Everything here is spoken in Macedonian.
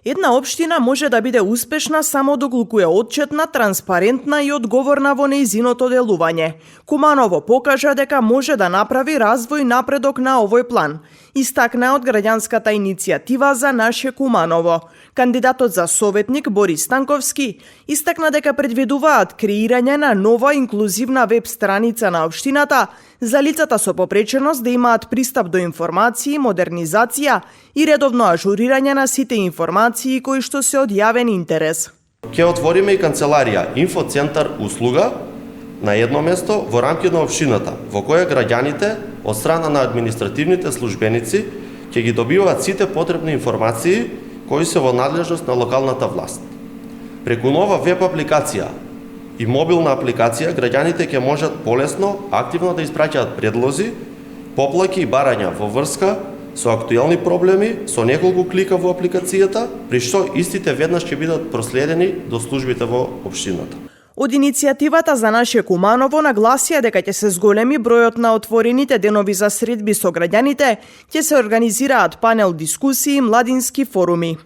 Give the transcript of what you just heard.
Една општина може да биде успешна само доколку е отчетна, транспарентна и одговорна во нејзиното делување. Куманово покажа дека може да направи развој напредок на овој план. Истакна од граѓанската иницијатива за Наше Куманово. Кандидатот за советник Борис Станковски истакна дека предвидуваат креирање на нова инклузивна веб страница на општината за лицата со попреченост да имаат пристап до информации, модернизација и редовно ажурирање на сите информации кои што се од јавен интерес. Ќе отвориме и канцеларија инфоцентар услуга на едно место во рамките на општината, во која граѓаните од страна на административните службеници ќе ги добиваат сите потребни информации кои се во надлежност на локалната власт. Преку нова веб апликација и мобилна апликација граѓаните ќе можат полесно, активно да испраќаат предлози, поплаки и барања во врска со актуелни проблеми со неколку клика во апликацијата, при што истите веднаш ќе бидат проследени до службите во општината. Од иницијативата за Наше Куманово нагласија дека ќе се зголеми бројот на отворените денови за средби со граѓаните, ќе се организираат панел дискусии и младински форуми.